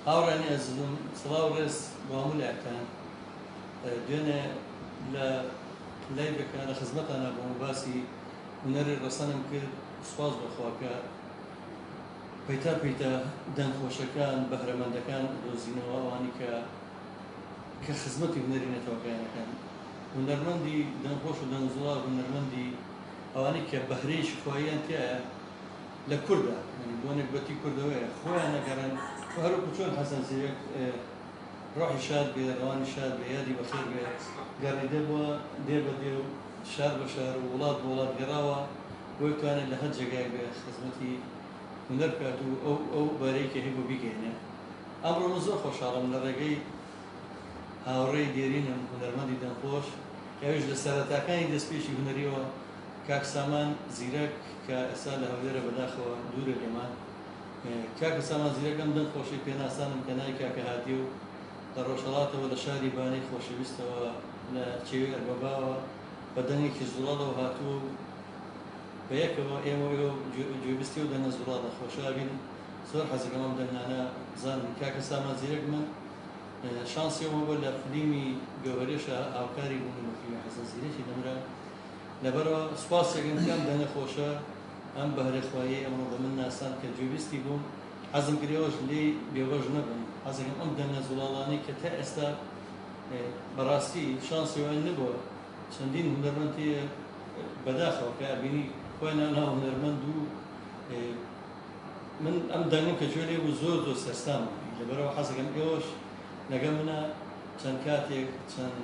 هاوڕێنی ئەزم سڵاو ڕێز بۆمولایەکان دوێنێ لە لایڤەکە لە خزمەتانە بۆ باسی هونەری ڕەسەنم کرد سوپاس بەخواکە پەیتا پەیتا دەنگخۆشەکان بەهرەمەندەکان دۆزینەوە ئەوانی کە خزمەتی هونەری نەتەوەکانەکان هونەرمەندی دەنگخۆش و دەنگزوڵا هونەرمەندی ئەوانی کە بەهرەی شفاییان تایە لە کووردا بۆنێک بەتی کوردەوەیە خۆیان نەگەڕن هەروکو چۆن حەسەن زیرەک ڕۆحی شاد بێ ڕەوانی شاد بێ یادی بەخێر بێ گەڕیدە بووە دێ بە دێ و شار بە شار و وڵات بە وڵات گەڕاوە بۆی توانێت لە هەر جێگایك بێ خزمەتی هونەر بکات و ئەو بارەیەکە هەیە بۆ بیگەێنێ ئەمڕۆ من زۆر خۆشحاڵم لە ڕێگەی هاوڕێی دێرینم هونەرمەندی دەنگخۆش ئەویش لە سەرەتاکانی دەستپێشی هونەریەوە کاک سامان زیرەک کە ئێستا لە هەولێرە بەداخەوە دوورە لێمان کاکە سامان زیرەکەم دەنگخۆشی پێناسانم کە نای کاکە هاتی و لە ڕۆژهەڵاتەوە لە شاری بانەی خۆشەویستەوە لە چێوی ئەربەباوە بە دەنگێکی زوڵاڵەوە هاتووە و بە یەکەوە ئێمە گوێبستی و دەنگە زوڵاڵە خۆشەوین زۆر حەزەکەم ئەم دەنگانە بزانم کاکە سامان زیرەک من شانسیەوە بۆ لە فلیمی گەوەرێشە هاوکاری بوون بە فیلمی حەسەن زیرەکی دەمرا لەبەرەوە سوپاسێکم کەم دەنگە خۆشە ئەم بەهرەخوایی ئەمڕۆ بە من ناسان کە گوێبستی بووم حەزم کردەوەش لێ بێوەژ نەبم حەزەکەم ئەم دەنگە زوڵاڵانەی کە تا ئێستا بەڕاستی شانسیوان نبووە چەندین هونەرمەندی بەداخەوە کە ئەبینی خۆیان ناو هونەرمەند و من ئەم دەنگم کە گوێ لێ بوو زۆر زۆر سەرسام لەبەرەوە حەزەکەم ئێوەش لەگەڵ منە چەند کاتێک چەند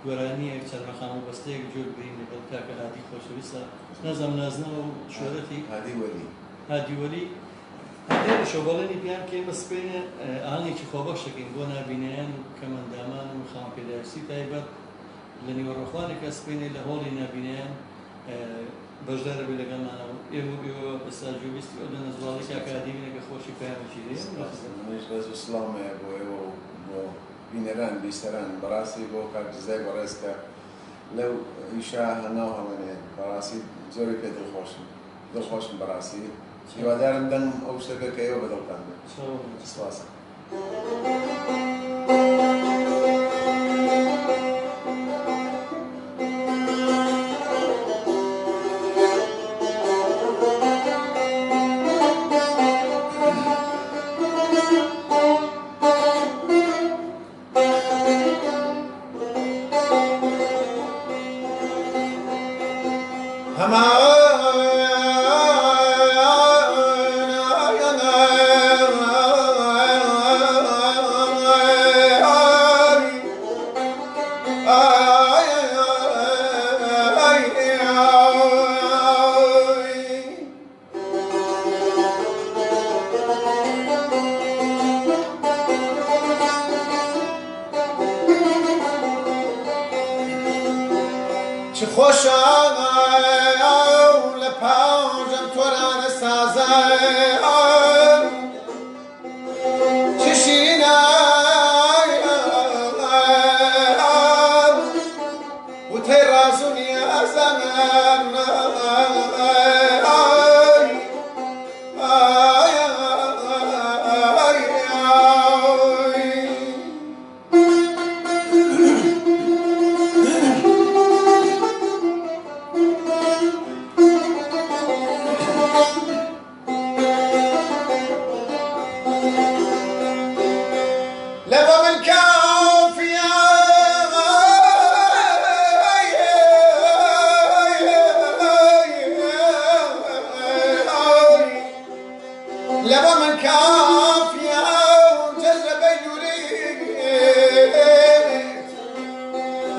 گۆرانیەک چەند ڕەخام و بەستەیەک جۆر بگرین لەگەڵ کاکە هادی خۆشەویستە نەزانم نازنەوە و شۆرەتی هادی وەلی هەندێک شەوبەڵێنی پیان کە ئێمە سپێنێ ئاهەنگێکی خۆبەخشەکەین بۆ نابینەیان و کەمەندامان و خاوەنپێدارسی تایبەت لە نیوەڕۆخوانێکە سپێنێ لە هۆڵی نابینەیان بەشدارە بێ لەگەڵمانەوە ئێوە ئێستا گوێبستی ئەو دەنگە زوڵاڵی کاکە هادی بینێکە خۆشی پەیامێکی دێ منیش بەس سڵامەیە بۆ ئێوە و بۆ بینەران بیستەران بەڕاستی بۆ کاکجزای بەڕێزکە لەو ئیشا هەناو هەمەنێن بەڕاستی زۆری پێ دڵخۆشم بەڕاستی هیوادارم دەنگ ئەو شتەکە کە ئێوە بەدڵتان بێت سپاسە چه خوشم لە پاژەم تۆرانە سازە چه شیرینە وتەی ڕاز و نیازەن لبا من كافية وجذبي يريد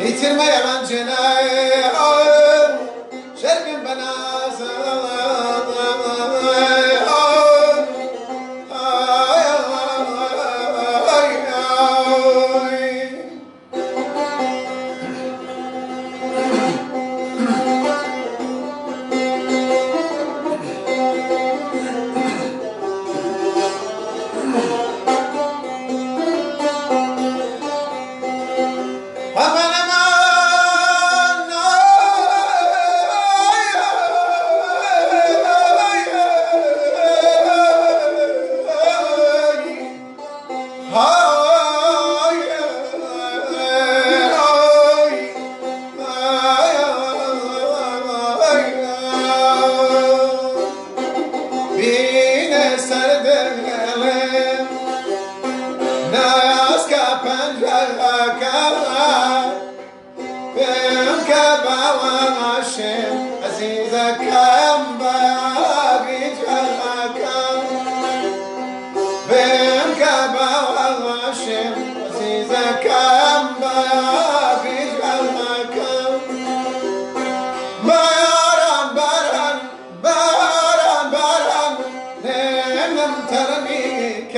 يتر ما يلان جناي شرق بنازة كبواشم عزيزكم باقي جلكم بين كبواشم عزيزكم باقي جلكم باران باران باران باران نم ترميك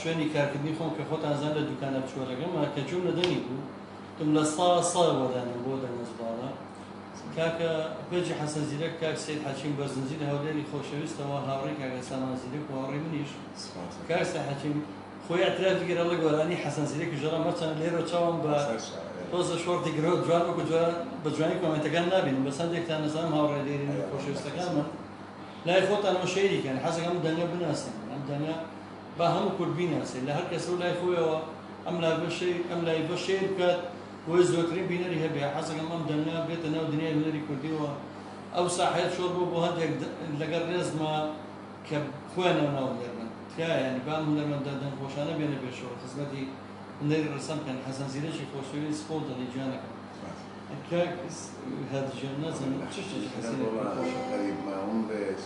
شوێنی کارکردنی خۆم کە خۆتان زان لە دوکانە بچوەرەکەمە کە چوون لە دەنی بوو تم لە سا وەدانم بۆ دەنەزباڵە کاکە پێجی حەسەن زیرەک کاک سەید حەکیم بەرزنجیر هەولێری خۆشەویستەوە هاوڕێی کاکە سامان زیرەک و هاوڕێی منیش کاک سەید حەکیم خۆی ئەتراف گیرە لە گۆرانی حەسەن زیرەکی ژەڵە مەچەند لێرە چاوم بە تۆزە شۆرتی گرۆ جوان وەکو جوان بە جوانی کۆمنتەکان نابینم بە چەندێکتان نەزانم هاوڕێ لێری خۆشەویستەکانمە لای خۆتانەوە شەیریکەن حەزەکەم دەنگە بناسن ئەم دەنگە با هەموو کورد بیناسێت لە هەر کەسە و لای خۆیەوە ئەم لای بە شێر بکات بۆی زۆرترین بینەری هەبێ حەزەکەم ئەم دەنگە بێتە ناو دنیای هونەری کوردیەوە ئەو ساحەیەت شۆر بۆ هەندێک لەگەڵ ڕێزمە کە خوێنەوە ناو دەربن تکایە ینی با هونەرمەندە دەنگخۆشانە بێنە پێشەوە خزمەتی هونەری ڕەسەم بکەن حەسەن زیرەکی خۆشەویست خۆ دەڵی جوانەکەم کاک هەرجێن نەزانم چ شتێکی حەسەنێکی خۆشە غريب ما هم بس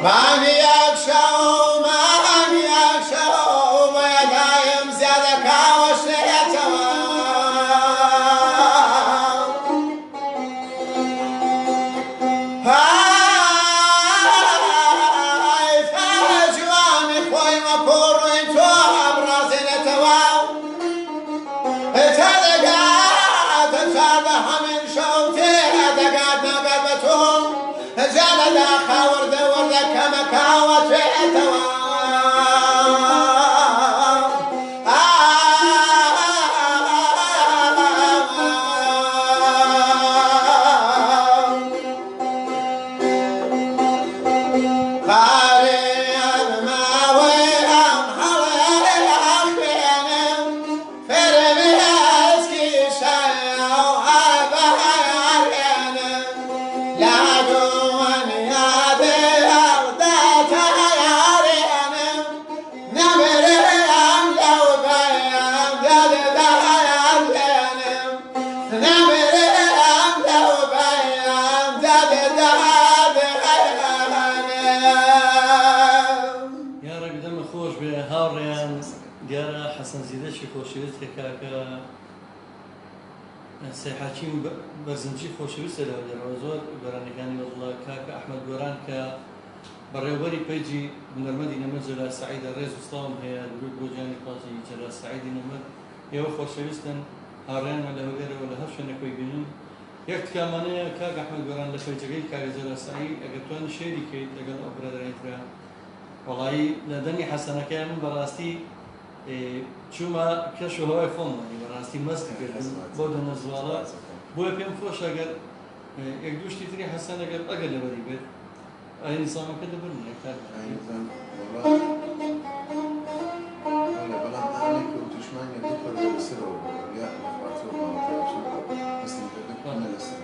من يكشو بيدايم زيادك وشيتوا هاي فاجواني خوي مكور وانتو ابرازين تواو اتدقات تفادها من شوتي اتدقات نقبتهم زال داخا ورد ورد كمكاوة تواو حسن زيدش خوشویست که سیحاچیم برزنجی خوشویست له در وزور برانکانی والله کاک احمد گوران که برای پیجی نرمدی نمزل سعید الرئیس اسلام هي الجود بوجاني قاضي جل سعيد نمر يو خوشویستن هارين ولا غيره ولا هرش نكوي بينن يكت كمانه كاك احمد گوران لفيجي كاك جل سعيد اگتوان شيري كيت اگر اوبرا دريترا والله لدني حسنه كان براستي چوما کشو های فون مانی براستی مست کردن بود نزوالا بوی پیم خوش اگر یک دوشتی تری حسن اگر لبری بید این انسان کده برنی اکتر والله بلان أهلك وتشمان يدخل بالسر يا أخواتي ومعطياتي بس نقدر من السر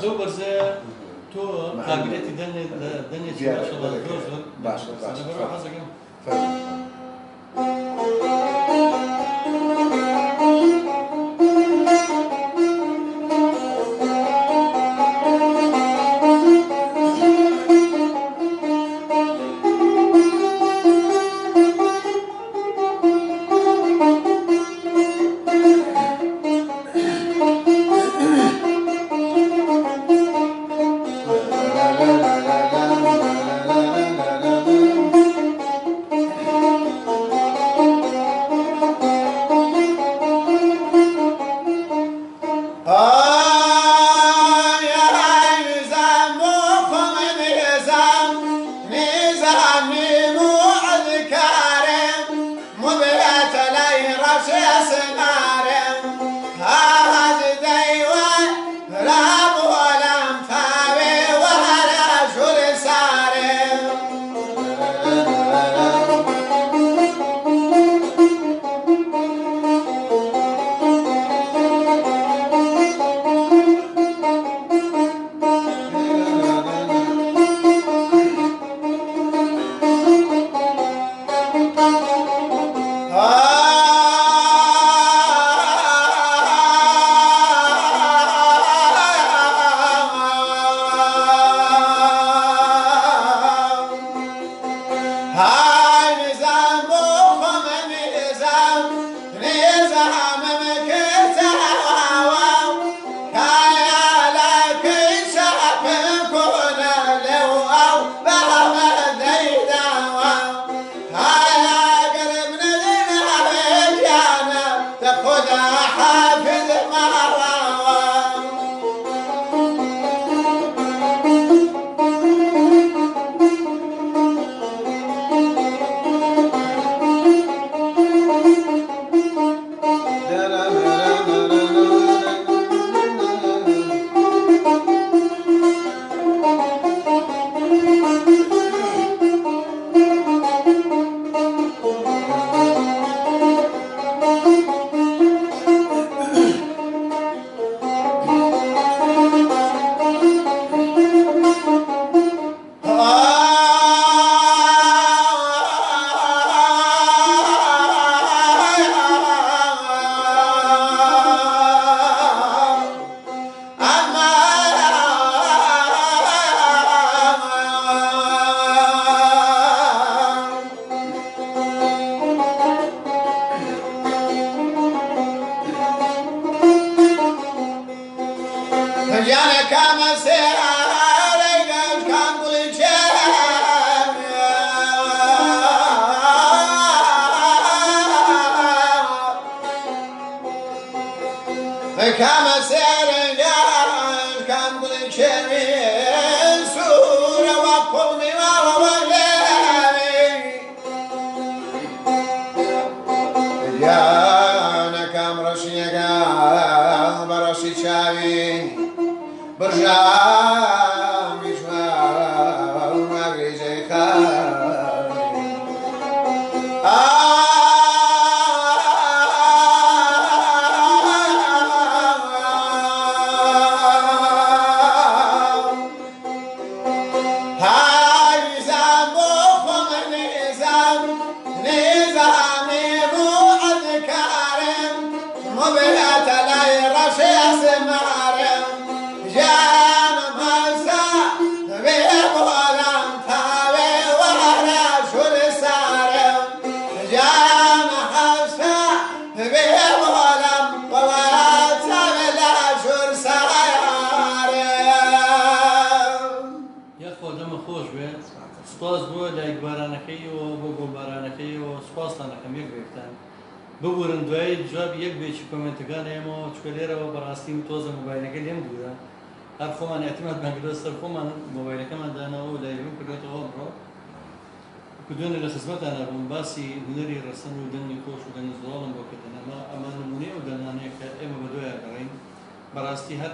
دو برزه تو قابلیتی دنیا چی باشه الله دوزن باشه أنا بروح حزقهم كما سيرجان كم قل شمي سورة وقومي وولاني جانا كم رشي قال برشي شاوي برجام يشوال مغريزي خالي سپاس بۆ لایکبارانەکەی و بۆ گۆڵبارانەکەی و سپاس لەنەکەم یەک بێکتان ببورن دوایی جواب یەک بێکی کۆمنتەکان ئێمەوە چکە لێرەوە بەڕاستی تۆزە مۆبایلەکە لێم دوورە هەر خۆمان ئەتیمات بانگرۆ سەر خۆمان مۆبایلەکەمان دانەوە و لایڤم کردێتەوە بڕۆ کدوێنە لە خزمەتانە بووم باسی هونەری ڕەسەن و دەنگی خۆش و دەنگی زوڵم بۆ کردن ئەمە نمونەیە و دەنانەیە کە ئێمە بە دوایە گەڕین بەڕاستی هەر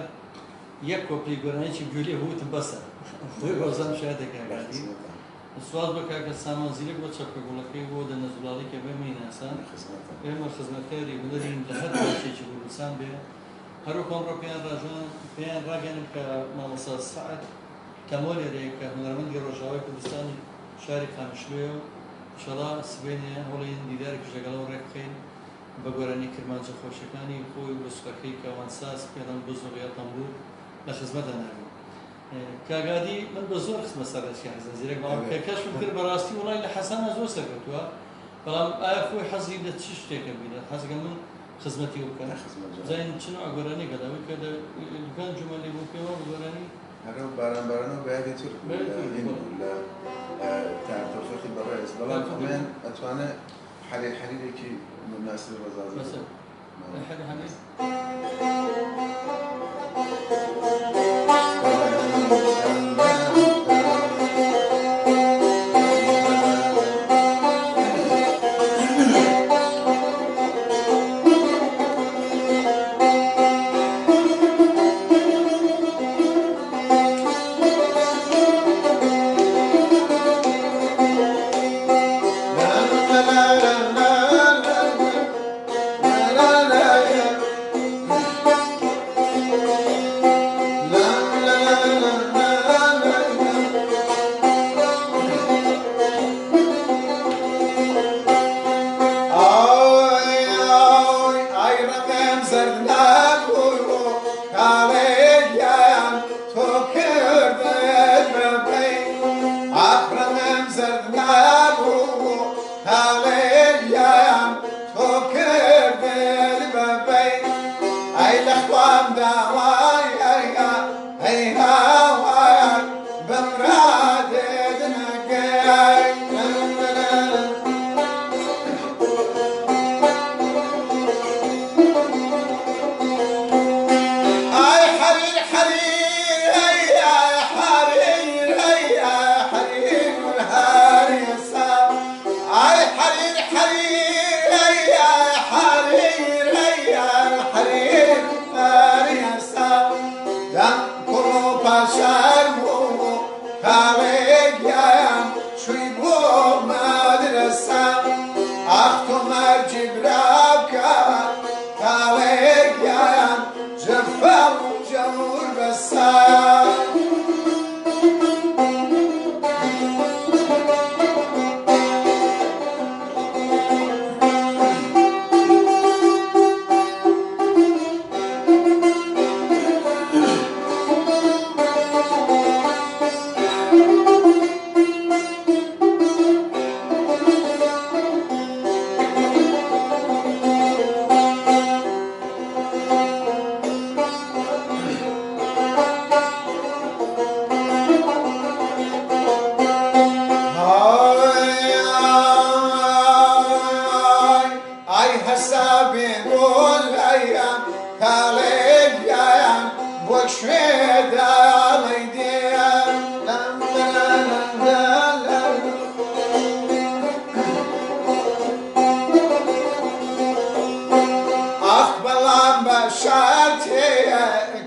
یەک کۆپلی گۆرانێکی گوێلێ هوتم بەسە خۆی ڕۆزان شایەتێکاگاتی سواز بە کاکە سامان زیرەک بۆ چەپکە گوڵەکەی بۆ دەنە زوڵاڵی بێمەی ناسان ئێمە خزمەتکاری هونەرین لە هەر باشێکی کوردستان بێ هەرو کۆمڕۆ پێیان ڕاژان پێیان ڕاگەنم کە مامۆستا سعد کەمۆلێرەیە کە هونەرمەندی ڕۆژاوای کوردستانی شاری خامشلوێ و ئینشەڵا سبەینێ هەوڵێن دیدارێکی لەگەڵەوە ڕێک بکەین بە گۆرانی کرمانجە خۆشەکانی خۆی وسکەکەی کەوانساس پێڵەن بۆ زۆڵیا تەمبور لە خزمەتە ناوی کاگادی من بە زۆر قسمە سەرەکی حەزم زیرەک بەڵام کە کەشم کرد بەڕاستی وڵای لە حەسانە زۆر سەرکەوتووە بەڵام ئایا خۆی حەزی لە چی شتێکە بینێت حەزەکە من خزمەتی و بکەن زین چ نوع گۆرانی گەداوی کە دوکان جومەلی بوو پێوە گۆرانی هەرە باران بەیادی تر لە تەوفیقی بەڕێز بەڵام ئەمێن ئەتوانێت حەریرێکی مناسب بەزازە شرطي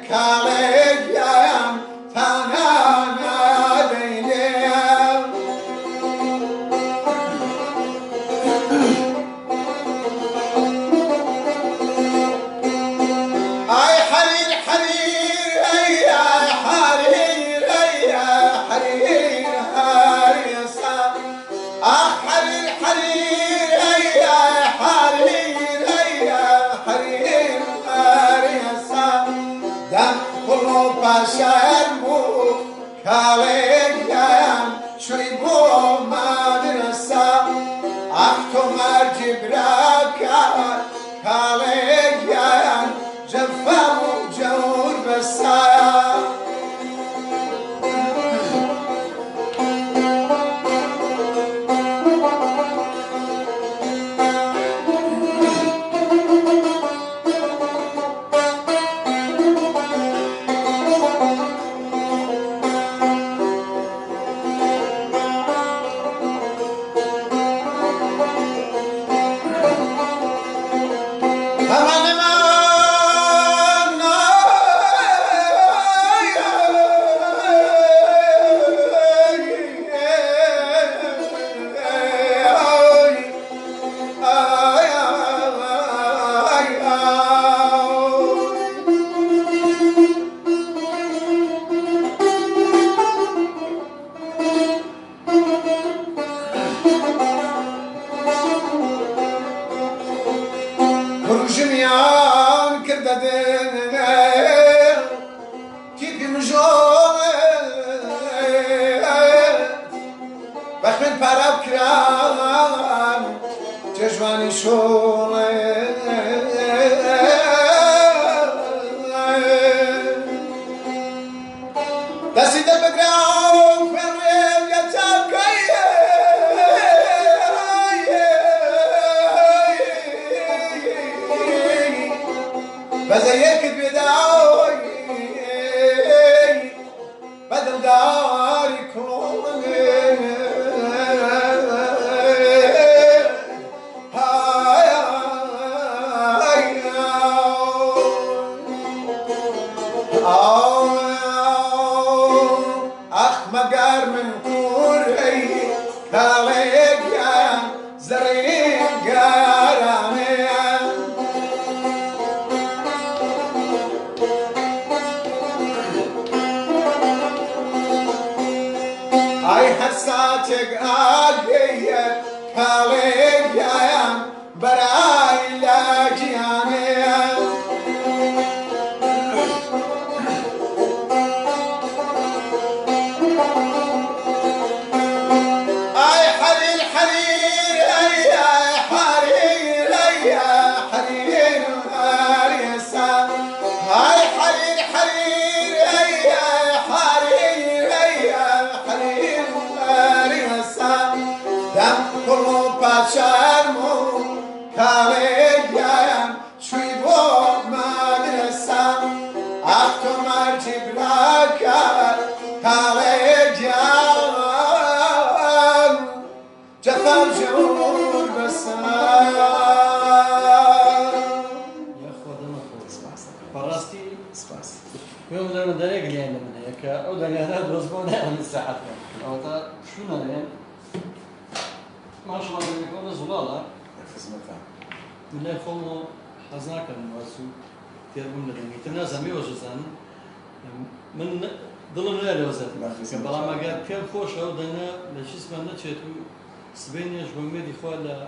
كاليام تنانا دينيام اي حرير حرير اي حرير اي حرير هاريسا اخ حرير حرير اي حرير اي حرير هاريسا دم كله بشر مو كاليام شربو مدرسة اختو مرجي براكا كاليام جفا وجور بسايا جميعان كددين كيف مجون بخمن پراب کران جوانی شول دستی دل بگرام فرمیم یا بزيك بداوي بدل داري كون اخ مقار من كوري كاليك يا زرين قاراني حساتك آقية كاليك يا براي لاجياني اي حرير حرير اي حرير اي حرير هاريسا اي حرير حرير اي حرير اي حرير دم كله بشر مو كاليام شوي بو مدرسة اختو مرجي براكا كاليام جفا وجور بسايا يا اخوة دمك فراستي يوم دارنا داريق اللي عندنا من هيك او دارنا دوزبونا عن الساعة او تا شو نالين ما شاء الله يكون زلالة من لا يخلو حزناك المواسو تيربون لدني تنازع ميوجزان من ضلن لا لوزات بلا ما قال كم خوش او دنا لشي اسمه نتشتو سبينيش بمدي خوالا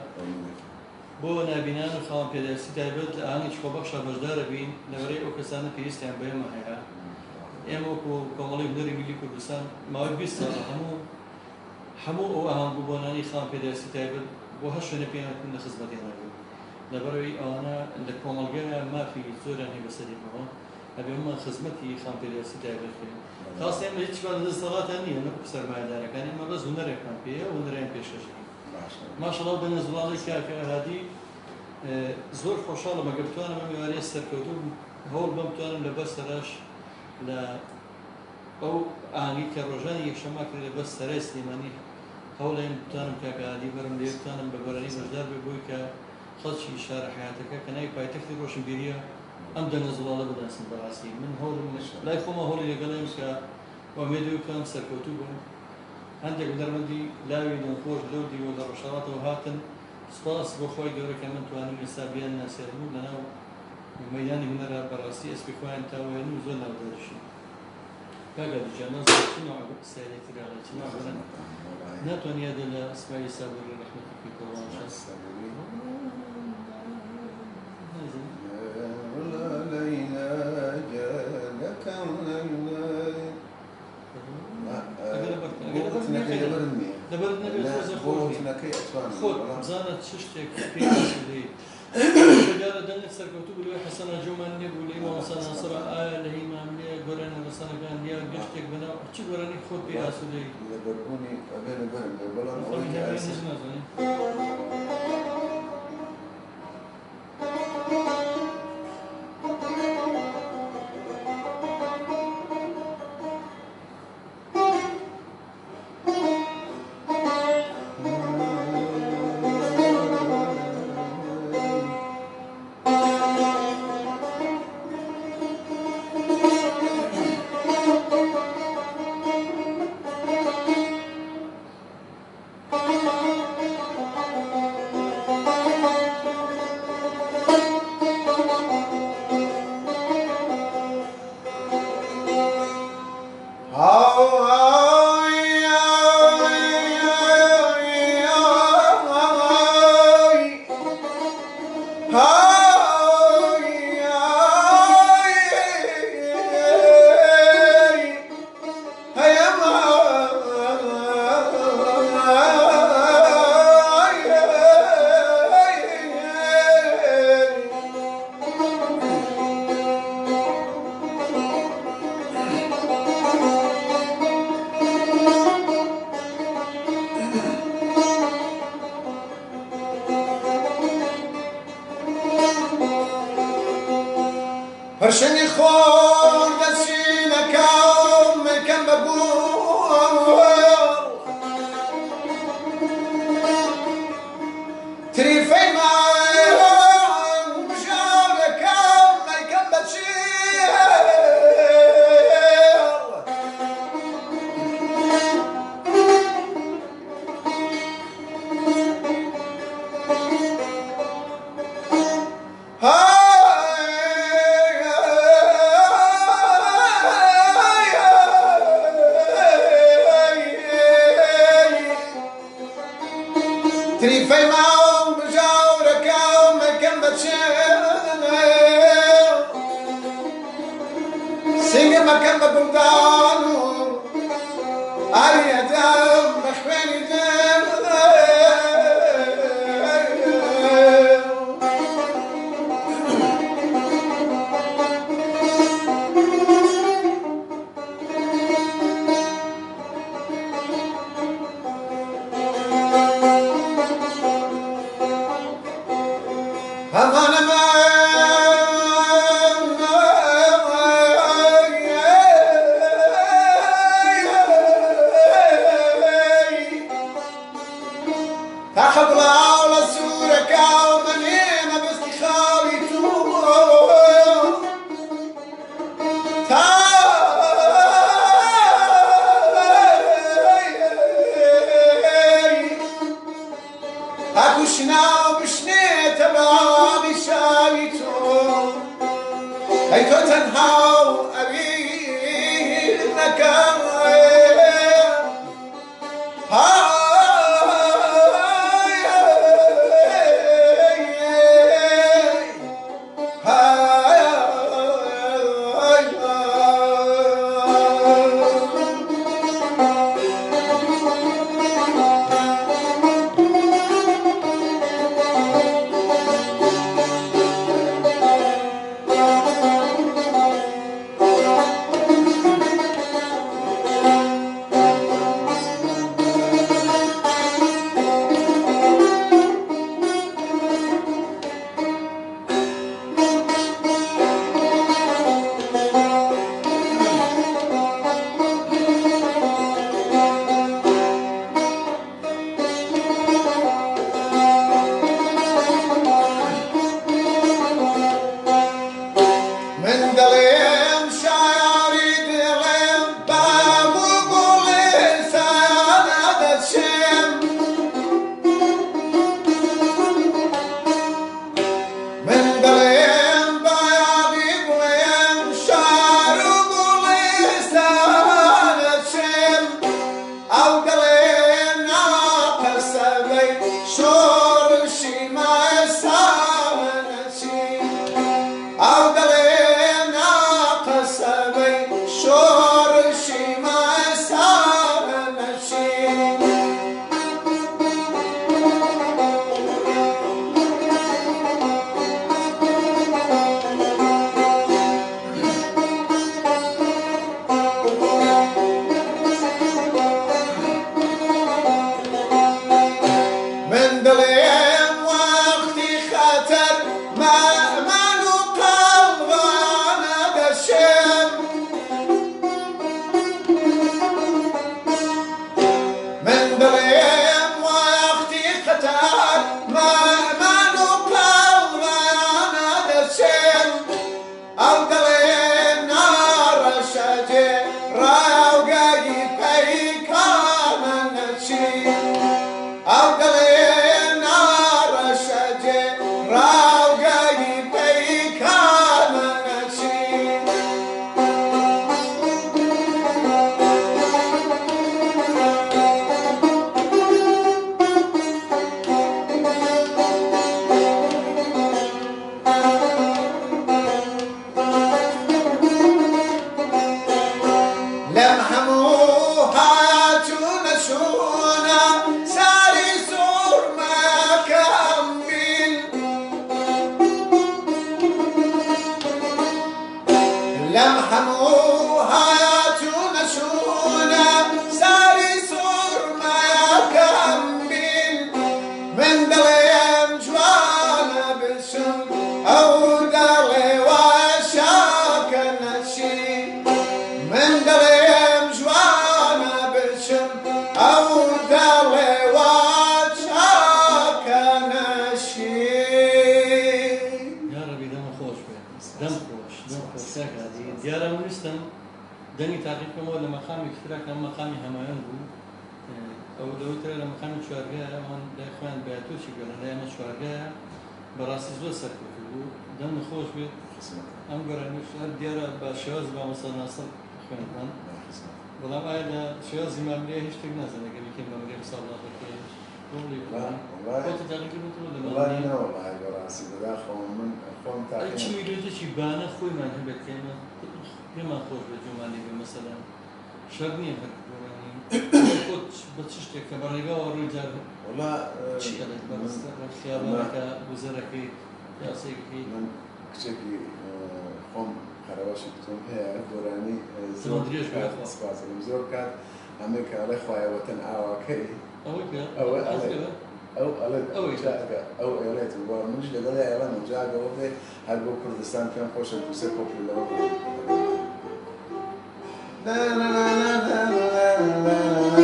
بو نابینان و خواهم پیداستی تایبەت لە ئاهەنگی خۆبەخشە بەشدار بین لەبەرەی ئەو کەسانە پێویستیان بەێمە هەیە ئێمە وەکو کۆمەڵی هونەری میلی کوردستان ماوەی 20 ساڵە هەموو ئەو ئاهەنگبووبوونانی خاوەن پیداستی تایبەت بۆ هەشت شوێنە پێیان لە خزمەتیان نەبوو لەبەرەوەی ئەوانە لە کۆمەڵگەیە مافی زۆریان هەیە بەسەریمەوە ئەبێ ئەمە خزمەتی خاوەن پیداستی تایبەت بکەین خاص ئێمە هیچمان دەستەڵاتان نییە نەک سەرمایەدارەکان ئێمە بەس هونەرێکمان پێیە و هونەریان پێشکەشەکەین ماشەڵڵا بە نەزوڵاڵی کاکە ئەرادی زۆر خۆشحاڵم ئەگەر بتوانم ئەم ئێوارەیە سەرکەوتوو هەوڵ بم بتوانم لەبەر سەرش لە ئەو ئاهەنگی کە ڕۆژانی یەکشەممە کرد لەبەر سەرای سلێمانی هەوڵێم بتوانم کاکە ئەرادی بەرم لێ بتوانم بە گۆرانی بەشدار بێ بۆی کە خەڵکی شارە حیاتەکە کە ناوی پایتەختی ڕۆشنبیریە ئەم دەنەزڵاڵە بەدەستن بەڕاستی من هەوڵم لای خۆمە هەوڵی لەگەڵم کە وەمێدی بکەم سەرکەوتوو بن هەندێک هونەرمەندی لاوی دڵخۆش لەو دیوە لە ڕۆژهەڵاتەوە هاتن سپاس بۆ خۆی گەورە کە من توانم ئێستا بیان ناسێربوو لەناو مەیدانی هونەرە بەڕاستی ئەسپی خۆیان تاوێن و زۆر ناودەرشن کاگا دوجانە سەیرێتی راڵێتی ناوەرن ناتوانیا دە لە ئەسمای سابووری ڕەحمەتی پێکەوە خۆت بزانە چ شتێک پێی جارە دەنێت سەرکەوتوو بووی حەسەنە جۆمان نێبوو لەی مامۆستا ناسڕ ئایا لە هیمان لێ گۆرانە ڕەسەنەکان یا گەشتێک بناو چ گۆرانی خۆت پێی ئاسوودەی لەبەربوونی ئەبێنە بەرم بەڵام ئەوەی نازانێت هرشني خور دسينك كم بقول تريفي ما مشارك كم بتشير تريفي معهم بجاورك وما كان بتشيل سيني ما كان ببلدانو أي دم مخواني دم أنا ما تاخذ العولة سورك ومنينا باستخاري اكو شناو بشنيت بابي شايتو هيتو تنهاو ابينك يا ربي دم خوش به دم خوش ساكادي ديارة ونستم دني تعقيبكم ولا مقامي كثيرا كان مقامي هميان بو أو لو ترى لما كان شوارجها هون الإخوان بيعتوش يقولون لا ما شوارجها براسي زود سكت بو دم خوش به أم قرن مش ديارة بشواز بمصر ناصر إخوان والله ما هذا شواز ما مليه هيش تجنازة لكن يمكن ما مليه مصابة كيش والله كنت تعقيب والله أنا والله براسي بداخل من أخوان تعقيب شو يريد شيء بانه خوي ما نحب كلمة كلمة خوش بجمالي مثلا شرني هالقراني كنت بتشتكي كبرجا ورجال والله شيء كذا بس خيارك وزركي يا سيدي من كشكي خم خرابش بتوم هي قراني تمدريش بأخوة سباس المزور كان أمريكا على خويا وطن أواكي أو إيلات ومش لقول يا إيلان وجاء جوابه هالبو كردستان كان خوش بوسكو في اللون لا لا لا لا لا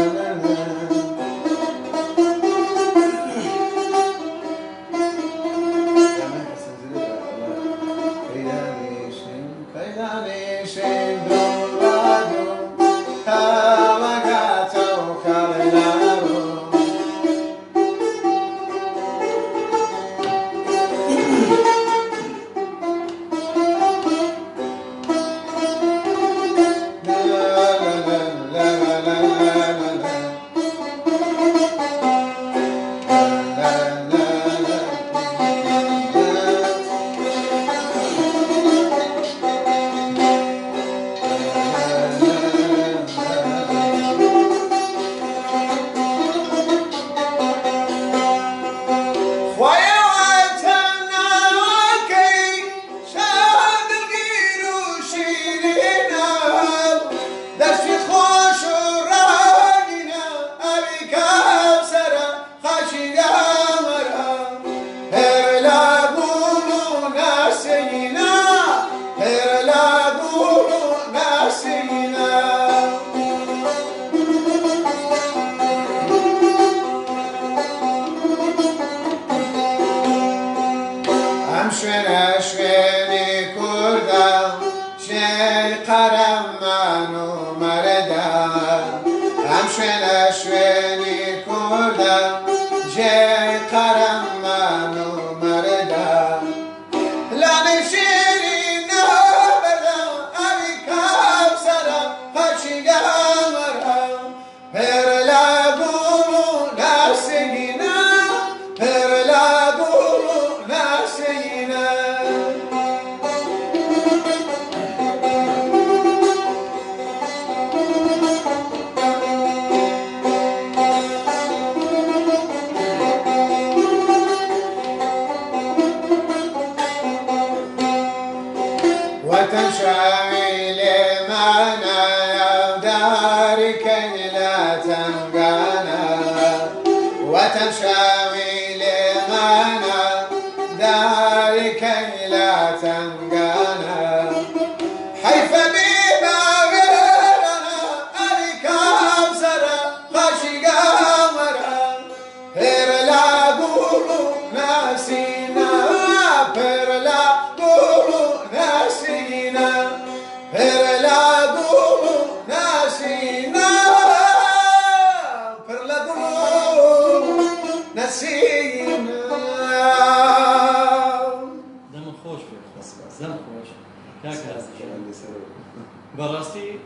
براسي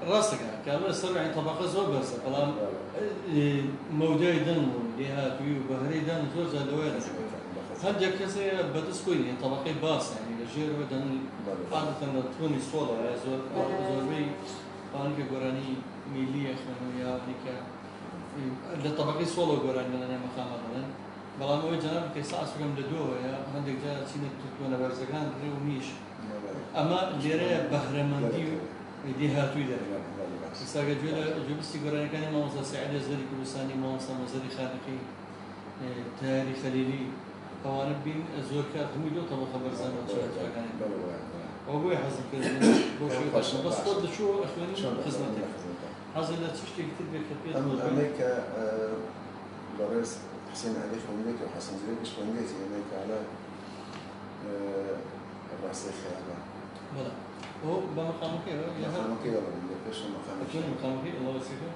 راسك كامل سرع طبقة زور بس كلام موجي دن لها في بحري دن زور زادوين هذا كسي بدسكوي طبقة باس يعني الجير ودن عادة توني صولة زور زوربي أنا كقراني ميلية خنويا نيكا لطبقة صولة قراني أنا مقام مثلا بلام هو جناب كيساس فيهم لدوه يا عندك جا سينة تكون برزقان ريوميش أما ليرة بحرمندي دي هاتوي ده استاجد جبستي قراني كان ما وصل سعيد الزري كبساني ما وصل مزري خالقي تاريخ خليلي طوارئ بين زور كات هم يدو طبقة برزان وشو كان وأبوي حزن كذا بس قد شو أخواني خزنتك حزن لا تشتي كتير بكتير أمريكا لوريس حسين علي خوندێتی و حەسەن زورێکیش خوندێتی ئەمەی کالا ڕاستی خەیابە بەڵێ ئەو بە مەقامەکەیەوە یا هەر مەقامەکەی دەڵێن لە پێش مەقامەکەی ئەتوانێ مەقامەکەی ئەڵڵا وەسیفە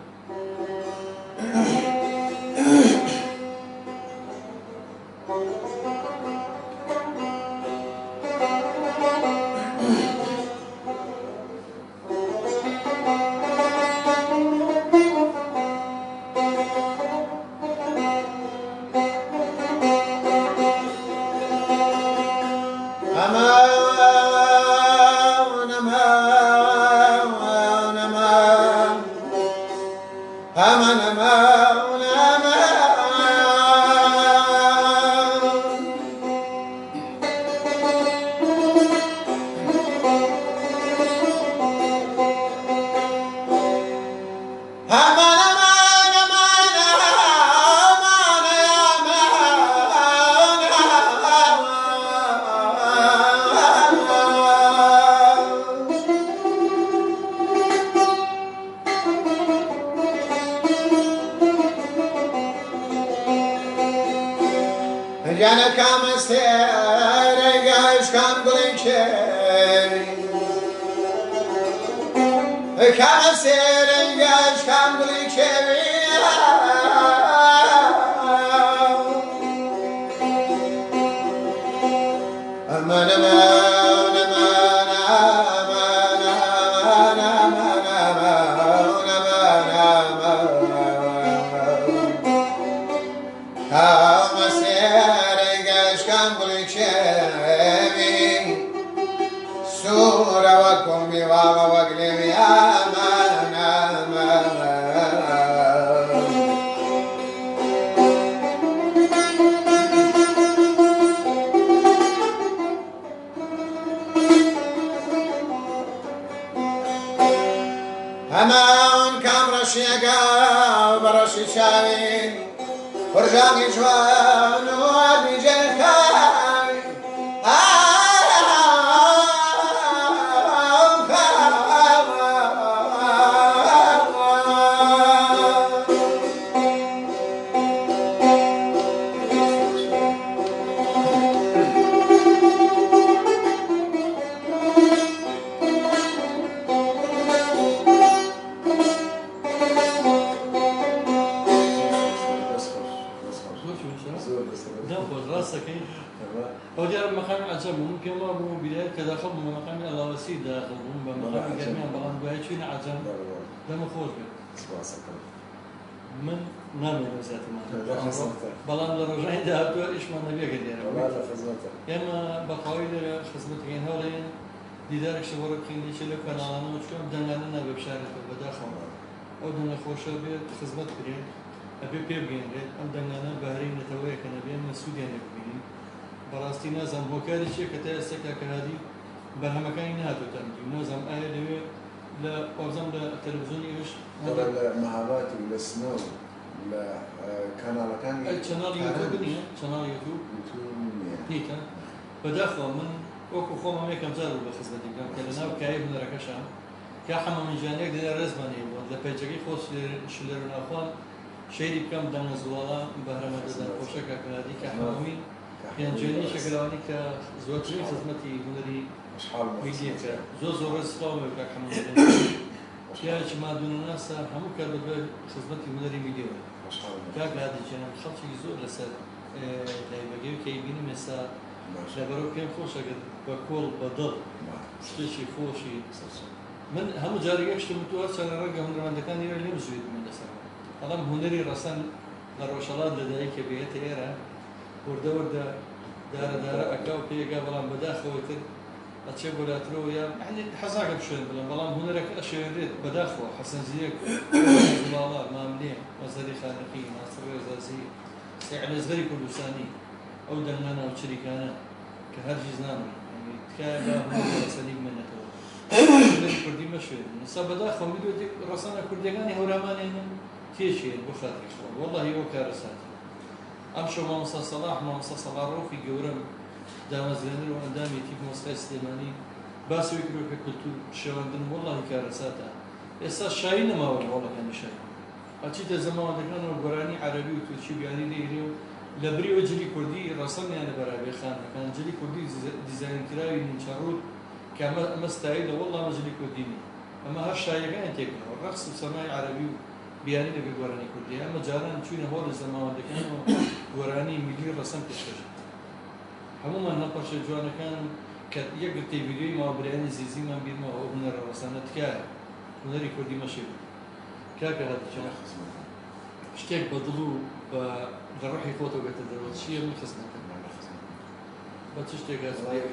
Jana kamastere gash kambulinche kamastere gash kambulinche aman aman aman aman aman Sura wa kumbi wa waglim ya mana Aman kam rashiga barashi shavin Urjami jwan wa bijelkai هو جاب مقام عجب ممكن ما هو بداية كذا خب مقام الله وسيد داخل بمقام جميع بلان بهاي شيء عجب ده مخوش من نام الوزات ما بلان لرجعين ده هتو إيش ما نبيه قد يعني يا ما بقايد خدمتك يعني هولين دیدارك شبارك خیلی چلو کنالانو چون دنگانه ببشارت بداخل او دنگ خوشه بیاد خدمت کنید ابی پی بگیرید ام دنگانه بهرین نتوایی کنه بیام مسئولیت نبینی براستی نازم وکالی چه کتا استکا کهادی برهمکانی نهاتو تنجی نازم آیا دوی لا وزم لا تلفزيوني ايش ولا مهارات ولا سنو ولا كانال كان القناه يوتيوب نيه قناه يوتيوب نيتا بداخل من وكو خوما مي كم زارو بخزبتي كم كلنا وكايب من ركشا كحما من جانيك دي رزماني ولا بيجي خوش شلرنا اخوان شيري كم دان زوالا بهرما دزان خوشكا كنادي كحمامي يعني جاني شكلاني كزوجي خدمتي هنري شحال ميديا زوزو رزقاوي كحمامي يا جماعة دون الناس هم كانوا خدمتي هنري ميديا كاك هذا الجنب خلص يزور لسه لا يبغيو كيبيني مسا لا بروح كم خوش أقد بقول بدل شيء خوشي من هم جاري أشتم متوسط أنا رجع من رمضان كان يرى مزيد من السنة هذا هنري رسم للرشالات لدايك بيت إيرا وردا دار أكاو كي قبل أن بداخل وتر أتشبه لا ترويا يعني حزاق بشون بلام هنرك أشياء بداخل حسن زيك والله ما منيح مزاري خانقي ناصر زازي يعني زغري كل ثاني أو دنانا أو شريكانا كهرجز نامي يعني تكالا هو سليم منه كردي مشهور نصاب بداخل مدودي رسانا كرديغاني هوراماني تيشي بخاطر والله هو كارثات أمشوا مع مصطفى صلاح مع مصطفى صلاح روفي جورم دام زينر وأندامي تيب مصطفى سليماني باسو يكرو ككلتور شواندن والله كارثات إسا شاين ما والله كان شاين ئەچیتە زەماوەندەکانەوە گۆرانی عەرەبی و تورکی بیانی دەگیری و لە بریەوە جلی کوردی ڕەسەمیانە بەرابێ خانەکان جلی کوردی دیزاینکراوی نیچەڕوود کە ئەمە ستایلە وەڵڵا ئەمە جلی کوردی نیە ئەمە هەر شایەکان تێکەوە ڕەقس و سەمای عەرەبی و بیانی لەگە گۆرانی کوردی ئەمە جاران چوینە هۆڵی زەماوەندەکانەوە گۆرانی میلی ڕەسەم پێشکەش هەمومان نەپەشە جوانەکان کە یەک تێڤیدیۆی ماوەبرایانی زیزیمان بیرمەوە ئەو هونەرە ڕەسانە تکایە هونەری کوردی مەشێ بوو کاکە هاتیچە شتێک بە دڵ و بە ڕەحی خۆتەوە بێتە دەرەوە چییە من خستنەکەم بە چ شتێک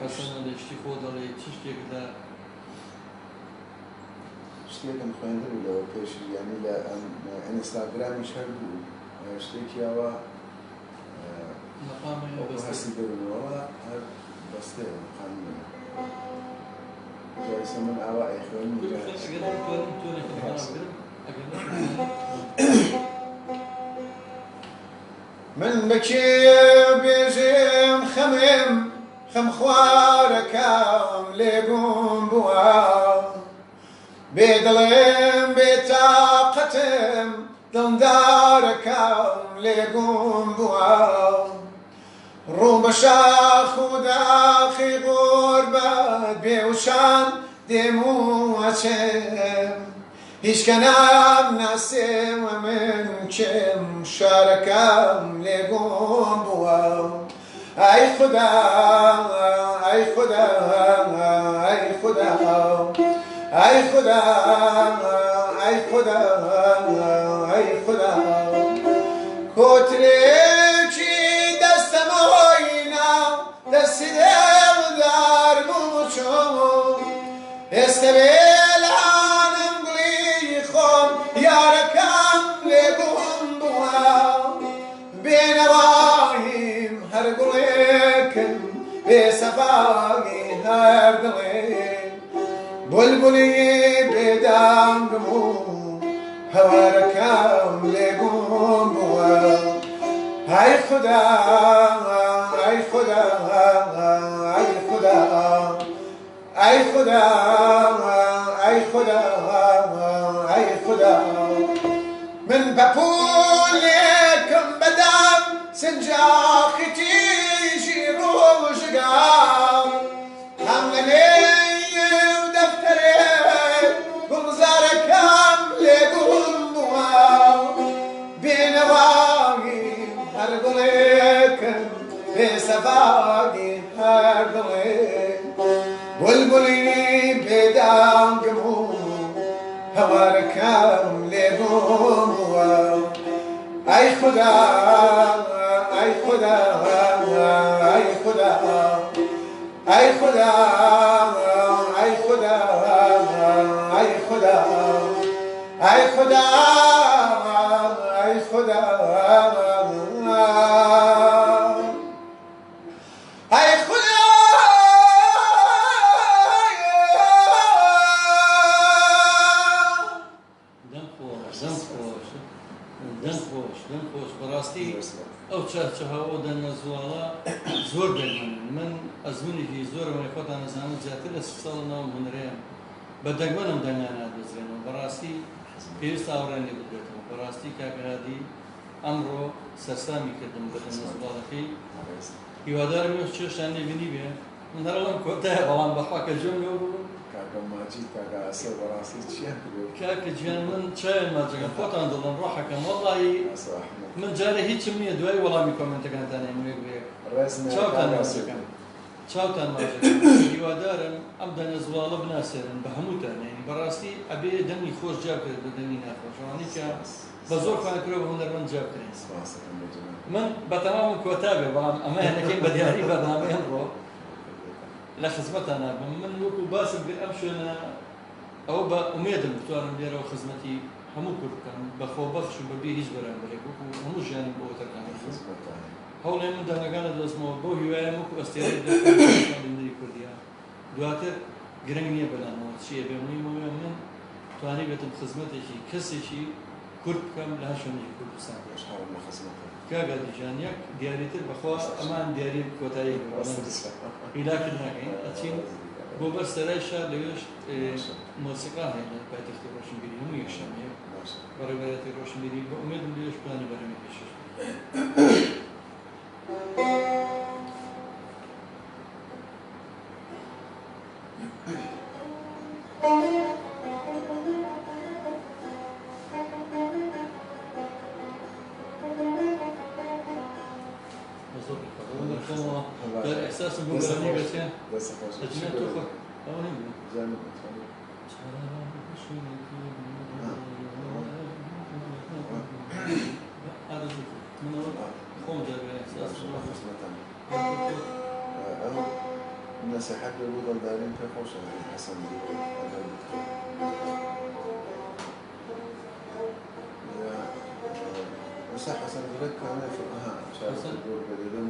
حەسەنە لە شتی خۆ دەڵێ چ شتێکدا شتێکم خوێندر لەوە پێش ینی لە ئینستاگرامیش هەر بوو شتێکیەوە هەستی دەبنەوە هەر بەستەیە خانووە جایسە من ئاوا ئەیخوێنی من بەکێ بێژێم خەمێم خەم خوارەکەم لێبووم بووە بێدڵێم بێتاقەتم دڵدارەکەم لێبووم بووە ڕوو بە شاخ و داخی غوربەت بێوشان دێم و ئەچێم هیچ کە نامناسێوە من کێم شارەکەم لێبووم بووە ئەی خودا ئەی خودا ئەی خودا ئەی خدا ئەی خدا ئەی خدا کۆترێکی دەستەمەوەینا دەستی دێڵدار بوو چۆم ئێستا بێلانم گڵی خۆم یارەکەم لێبووم بووە بێنەواییم هەر گوڵێکم بێسەفاگی هەر دڵێک بلبلی بێدانگم و هەوارەکەم لێبووم بووە ئەی خودا ئەی خودا ئەی خودا ئەی خودا ئەی خدا ئەی خدا من بەپولێکم بەدام سنجاقی تیژی ڕۆژگام هەم لەلێ سەفاگی هەر دڵێک بولبولی بێدانگم و هەوارەکەم لێبووم بووە ئەی خودا ئەی خودا ئەی خودا ئەی خدا ئەی خدا ئەی خدا ئەی خدا ئەی خدا ئەو چارچەهاوە دەنەزوڵە زۆر دەگمەن من ئەزمونێکی زۆرەوەی خۆتان نەزانم زیاتر لە 30 ساڵ ناو هونەرەیەم بە دەگمەنم دەنگانە دەزرێنەوە بەڕاستی پێویست ئاوڕێن لێ بکرێتەوە بەڕاستی کاکەهادی ئەمڕۆ سەرسامی کردم بە دەنەزوڵەکەی هیوادارم ئێوە چێشتان لێبینی بێ من هەرەڵەم کۆتایە بەڵام بەخوا کە جۆم لێ بوو کاکە گیان من چایان ماجەکەم خۆتان دڵم ڕۆحەکەم وەڵڵی من جارە هیچم نییە دوای وەڵامی کۆمنتەکانتان وێک چاوتان ماجەکەم هیوادارم ئەم دەنەزوڵە بناسێنن بە هەمووتان بەڕاستی ئەبێ دەمی خۆش جا بکرێت بە دەمی ناخۆشەوانی کە بە زۆر خوانکرەوە هونەرمەند جا بکرێن من بەتەمام کۆتا بێ بەڵام ئەمە هەنەکەی بە دیاری بەرنامەی ئەمڕۆ لە خزمەتانە بم من وەکو باسم کرد ئەم شوێنە ئەوە بە ئومێدم بتوانم لێرەوە خزمەتی هەموو کورد بکەم بە خۆبەخش و بەبێ هیچ بەرامبەرێک وەکو هەموو ژیانی بۆ تەکان هەوڵێ من دەنگەکانە دەستمەوە بۆ هیوایە وەکو ئەستێرەی دەری کوردیە دواتر گرنگ نییە بەلامەوە چییە بێ مهمەوە من توانی بێتم خزمەتێکی کەسێکی کورد بکەم لە هەر شوێنێکی کوردستان کاگا دیجان یەک دیاریتر بەخوا ئەمان دیاری کۆتایی هیلاکرد ناکەین ئەچین بۆ بەر سەرای شار لەوێش مۆسیقا هەیە لە پایتەختی ڕۆشنبیری هەموو یەکشەمەیە بەڕێوەبەرەتی ڕۆشنبیری بۆ ئومێدم لەوێش پلانی بەرەمی پێشش إحساسهم بالغني بس يعني أجنات أخرى أو نعم هذا ذكر من قوم جاب إحساس الناس يحبوا الوضع دارين كخوش حسن صح حسن ذلك كان في شارع الدور بديدون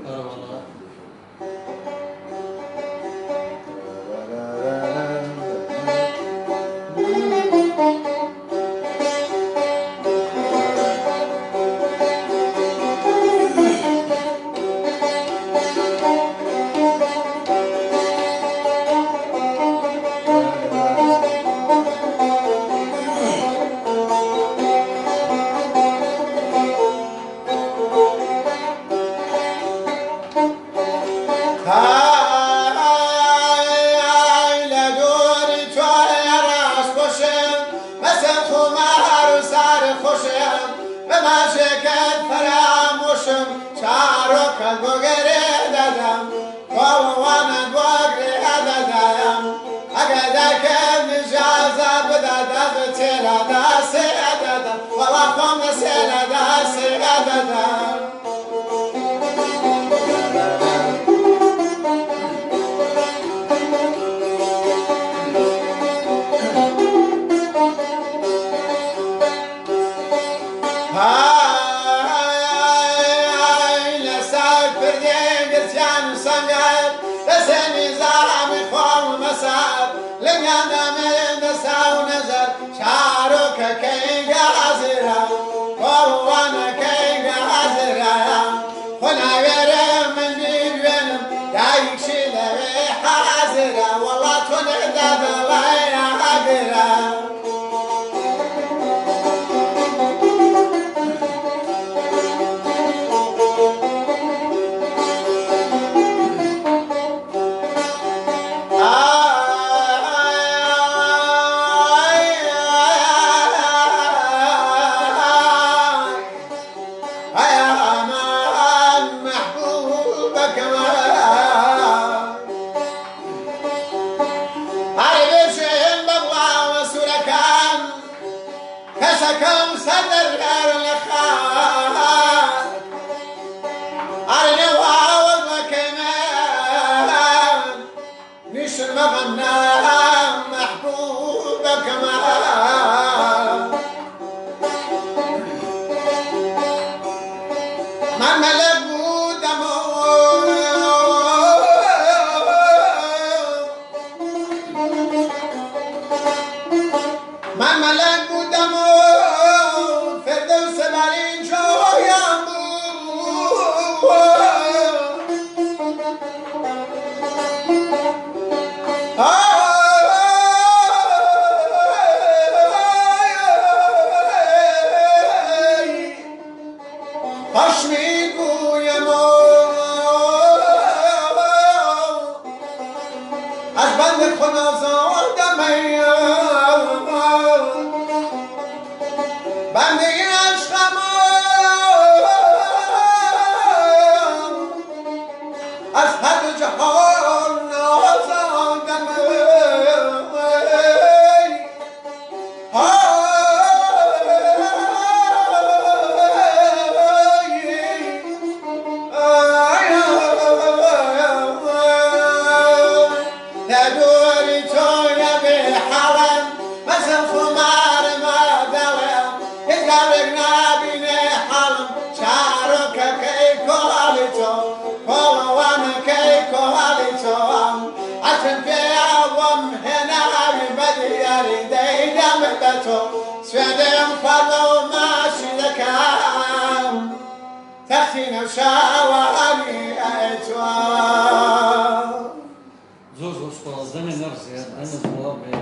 زۆر زۆر سپاس دەمێ نەڕزێت دەمە زڵاو بێ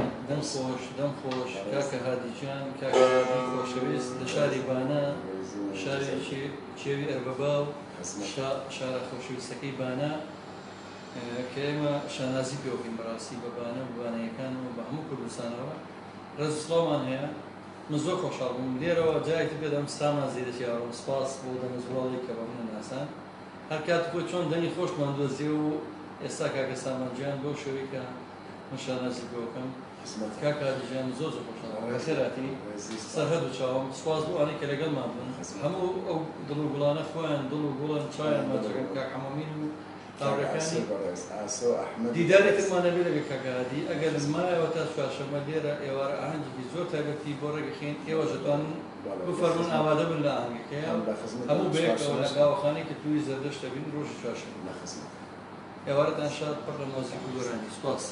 دەم خۆش کاکە هادیجان کاکە هادی خۆشەویست لە شاری بانە شارێکی چێوی ئەربەباو شارە خۆشەویستەکەی بانە کە ئێمە شانازی پێوەکەین بەڕاستی بە بانە بانەیەکان و بە هەموو کوردستانەوە ڕێز سڵاومان هەیە من زۆر خۆشحاڵ بووم لێرەوە جایەکی پێدەم سامان زیرەتی یاڕۆم سپاس بۆ دەمەزوڵی کە بە منە ناسان هەر کات بۆ چۆن دەنگی خۆشمان دۆزیێ و ئێستا کاکە سامانجیان بۆ شێوەی کە من شانازی پێوەکەم کاکە هادیجان زۆر خۆشحاڵ بەخێراتی سەرهەد و چاوم سپاس بۆ ئەوانەی کە لەگەڵمان بوون هەموو ئەو دڵ و گوڵانە خۆیان دڵ و گوڵن چایان ماجەکەم کاک حەمەمین و تاڕەکانی دیداری ترمانە بێ لەگە کاکە هادی ئەگەر مایەوە تا چوارشەممە لێرە ئێوارە ئاهەنگێکی زۆر تایبەتی بۆ ڕێگەخین ئێوە دەتوانن بفەرمون ئامادە بن لە ئاهەنگەکەیە هەموو بەیەکەوە لە گاوەخانەی کە توی زەردەشتە بین ڕۆژی چوارشەممە ئێوارەتان شاد پڕ لە مۆزیک و گۆرانی سپاس